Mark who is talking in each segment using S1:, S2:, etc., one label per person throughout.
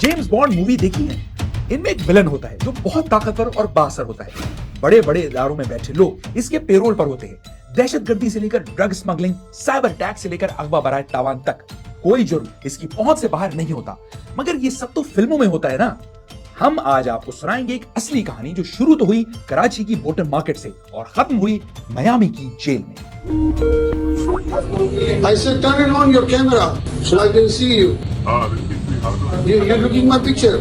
S1: James bond movie देखी है? इनमें एक विलन होता है जो बहुत ताकतवर और बासर होता है। बड़े बड़े इदारों में बैठे लोग इसके पेरोल पर होते हैं। दहशतगर्दी से लेकर ड्रग स्मगलिंग, साइबर अटैक से लेकर अगवा बराए तावान तक कोई जुर्म इसकी पहुंच से बाहर नहीं होता। मगर ये सब तो फिल्मों में होता है ना। हम आज आपको सुनाएंगे एक असली कहानी जो शुरू तो हुई कराची की बोटम मार्केट से और खत्म हुई मियामी की जेल में।
S2: I said, turn it on your camera so I can see you. You're looking my picture.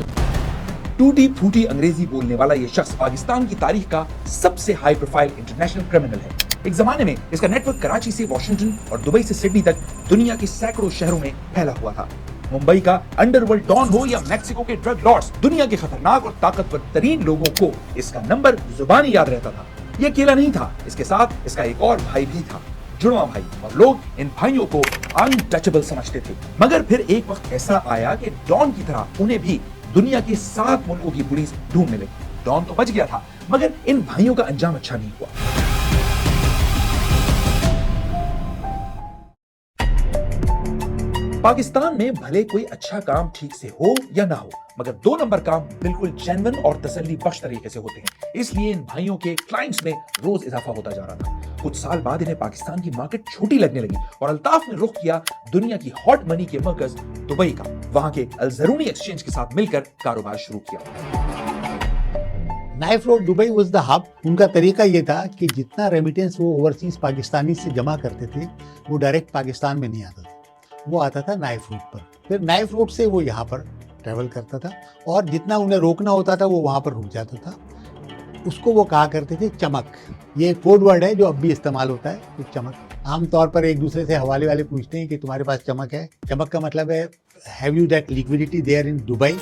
S1: टूटी फूटी अंग्रेजी बोलने वाला ये शख्स पाकिस्तान की तारीख का सबसे हाई प्रोफाइल इंटरनेशनल क्रिमिनल है। एक जमाने में इसका नेटवर्क कराची से वॉशिंगटन और दुबई से सिडनी तक दुनिया के सैकड़ों शहरों में फैला हुआ था। मुंबई का अंडरवर्ल्ड डॉन हो या मैक्सिको के ड्रग लॉर्ड्स, दुनिया के खतरनाक और ताकतवर तरीन लोगों को इसका नंबर जुबानी याद रहता था। ये अकेला नहीं था, इसके साथ इसका एक और भाई भी था, जुड़वा भाई, और लोग इन भाइयों को अनटचेबल समझते थे। मगर फिर एक वक्त ऐसा आया कि डॉन की तरह उन्हें भी दुनिया के 7 मुल्कों की पुलिस ढूंढने लगी। डॉन तो बच गया था, मगर इन भाइयों का अंजाम अच्छा नहीं हुआ। पाकिस्तान में भले कोई अच्छा काम ठीक से हो या ना हो, मगर 2 नंबर काम बिल्कुल जेन्युइन और तसल्ली बख्श तरीके से होते हैं। इसलिए इन भाइयों के क्लाइंट्स में रोज इजाफा होता जा रहा था। कुछ साल बाद इन्हें पाकिस्तान की मार्केट छोटी लगने लगी और अल्ताफ ने रुख किया दुनिया की हॉट मनी के मरकज दुबई का। वहां के अल ज़रूनी एक्सचेंज के साथ मिलकर कारोबार शुरू किया।
S3: Knife road Dubai was the hub. उनका तरीका ये था कि जितना रेमिटेंस वो ओवरसीज पाकिस्तानी से जमा करते थे वो डायरेक्ट पाकिस्तान में नहीं आता था, वो आता था नाइफ रोड पर। फिर नाइफ रोड से वो यहाँ पर ट्रेवल करता था और जितना उन्हें रोकना होता था वो वहाँ पर रुक जाता था। उसको वो कहा करते थे चमक। ये एक कोड वर्ड है जो अब भी इस्तेमाल होता है, तो चमक। आमतौर पर एक दूसरे से हवाले वाले पूछते हैं कि तुम्हारे पास चमक है। चमक का मतलब है have you that liquidity there in Dubai.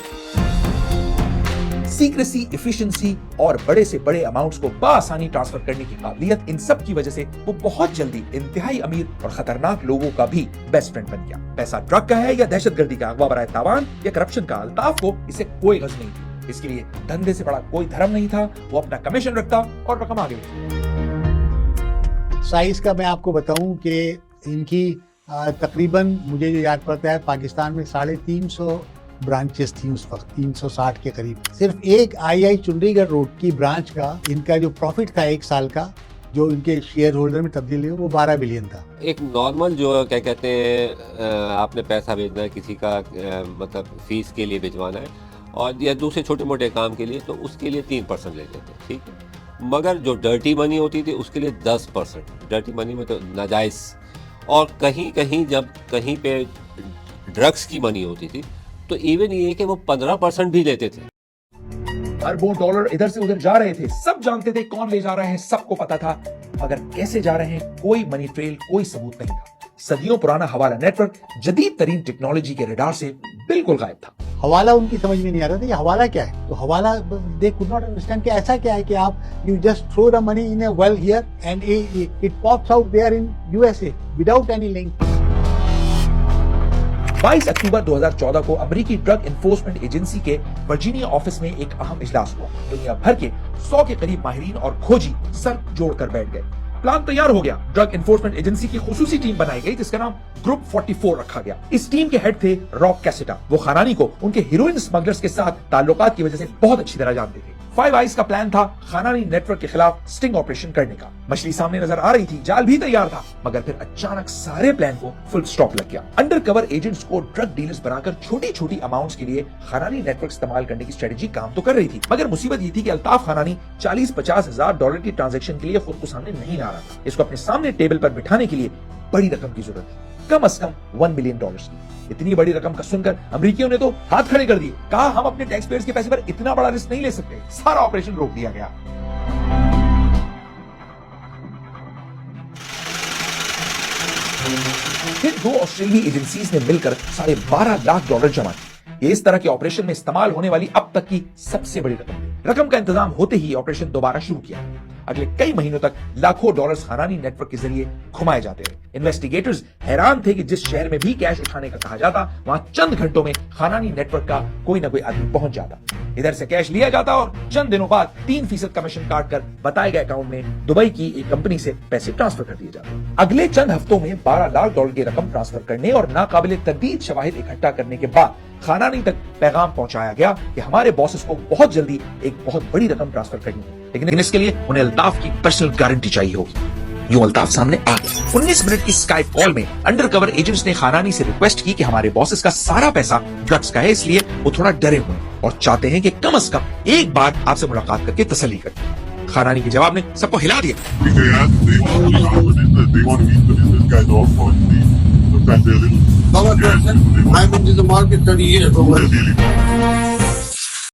S1: Secrecy, efficiency और बड़े से बड़े अमाउंट्स को बआसानी ट्रांसफर करने की काबिलियत, इन सब की वजह से वो बहुत जल्दी इंतहाई अमीर और खतरनाक लोगों का भी बेस्ट फ्रेंड बन गया। पैसा ड्रग का है या दहशतगर्दी का, अगवा बराए तावान या करप्शन का, अल्ताफ को इससे कोई गज नहीं थी। इसके लिए धंधे से बड़ा कोई धर्म नहीं था। वो अपना कमीशन रखता और रकम आगे भेजता।
S3: साइज का मैं आपको बताऊं कि इनकी तकरीबन मुझे जो याद पड़ता है पाकिस्तान में 350 ब्रांचेस थी उस वक्त, 360 के करीब। सिर्फ एक आई चुंडीगढ़ रोड की ब्रांच का इनका जो प्रॉफिट था 1 साल का, जो इनके शेयर होल्डर में तब्दील हुई, वो 12 बिलियन था।
S4: एक नॉर्मल जो क्या कहते हैं आपने पैसा भेजना है किसी का, मतलब फीस के लिए भिजवाना है और या दूसरे छोटे मोटे काम के लिए, तो उसके लिए 3% लेते थे, ठीक है। मगर जो डर्टी मनी होती थी उसके लिए 10%। डर्टी मनी में तो नाजायज़, और कहीं कहीं जब कहीं पे ड्रग्स की मनी होती थी तो इवन ये कि वो 15% भी लेते थे।
S1: अरबों डॉलर इधर से उधर जा रहे थे। सब जानते थे कौन ले जा रहा है, सबको पता था, मगर कैसे जा रहे हैं कोई मनी ट्रेल, कोई सबूत नहीं था। सदियों पुराना हवाला नेटवर्क जदीद तरीन टेक्नोलॉजी के रडार से बिल्कुल गायब था।
S3: हवाला उनकी समझ में नहीं आ रहा था, ये हवाला क्या है। तो हवाला दे कुड नॉट अंडरस्टैंड कि ऐसा क्या है कि आप you just throw the money in a well here and it pops out there in USA without any link.
S1: 22 अक्टूबर 2014 को अमेरिकी ड्रग एनफोर्समेंट एजेंसी के वर्जीनिया ऑफिस में एक अहम इजलास हुआ। दुनिया भर के 100 के करीब माहिरीन और खोजी सर जोड़कर बैठ गए। प्लान तैयार हो गया। ड्रग एनफोर्समेंट एजेंसी की खुसूसी टीम बनाई गई जिसका नाम ग्रुप 44 रखा गया। इस टीम के हेड थे रॉक कैसेटा। वो खानानी को उनके हीरोइन स्मगलर्स के साथ ताल्लुकात की वजह से बहुत अच्छी तरह जानते थे। 5 आइज का प्लान था खानानी नेटवर्क के खिलाफ स्टिंग ऑपरेशन करने का। मछली सामने नजर आ रही थी, जाल भी तैयार था, मगर फिर अचानक सारे प्लान को फुल स्टॉप लग गया। अंडरकवर एजेंट्स को ड्रग डीलर्स बनाकर छोटी छोटी अमाउंट्स के लिए खानानी नेटवर्क इस्तेमाल करने की स्ट्रेटेजी काम तो कर रही थी, मगर मुसीबत ये थी कि अल्ताफ खानानी 40-50 हजार डॉलर की ट्रांजैक्शन के लिए खुद को सामने नहीं ला रहा था। इसको अपने सामने टेबल पर बिठाने के लिए बड़ी रकम की जरूरत थी, कम से कम $1 मिलियन की। इतनी बड़ी रकम का सुनकर अमेरिकियों ने तो हाथ खड़े कर दिए। कहा हम अपने टैक्स पेयर्स के पैसे पर इतना बड़ा रिस्क नहीं ले सकते। सारा ऑपरेशन रोक दिया गया। फिर 2 ऑस्ट्रेलियाई एजेंसीज ने मिलकर $12.5 लाख जमा किए। ये इस तरह के ऑपरेशन में इस्तेमाल होने वाली अब तक की सबसे बड़ी रकम थी। रकम का इंतजाम होते ही ऑपरेशन दोबारा शुरू किया। अगले कई महीनों तक लाखों डॉलर्स खानानी नेटवर्क के जरिए घुमाए जाते रहे। इन्वेस्टिगेटर्स हैरान थे कि जिस शहर में भी कैश उठाने का कहा जाता, वहां चंद घंटों में खानानी नेटवर्क का कोई ना कोई आदमी पहुंच जाता। इधर से कैश लिया जाता और चंद दिनों बाद 3% कमीशन काटकर बताए गए अकाउंट में दुबई की एक कंपनी से पैसे ट्रांसफर कर दिए जाते। अगले चंद हफ्तों में 12 लाख डॉलर की रकम ट्रांसफर करने और नाकाबिले तरदीद शवाहिद इकट्ठा करने के बाद खानानी तक पैगाम पहुंचाया गया कि हमारे बॉसेस को बहुत जल्दी एक बहुत बड़ी रकम ट्रांसफर करनी है, लेकिन इसके लिए उन्हें अल्ताफ की पर्सनल गारंटी चाहिए होगी। यूं अल्ताफ सामने आ गया। 19 मिनट की स्काइप कॉल में अंडरकवर एजेंट्स ने खानानी से रिक्वेस्ट की कि हमारे बॉसेस का सारा पैसा ड्रग्स का है, इसलिए वो थोड़ा डरे हुए हैं और चाहते हैं कि कम से कम एक बार आपसे मुलाकात करके तसल्ली करें। खानानी के जवाब ने सबको हिला दिया।
S2: I'm in the market 30 years.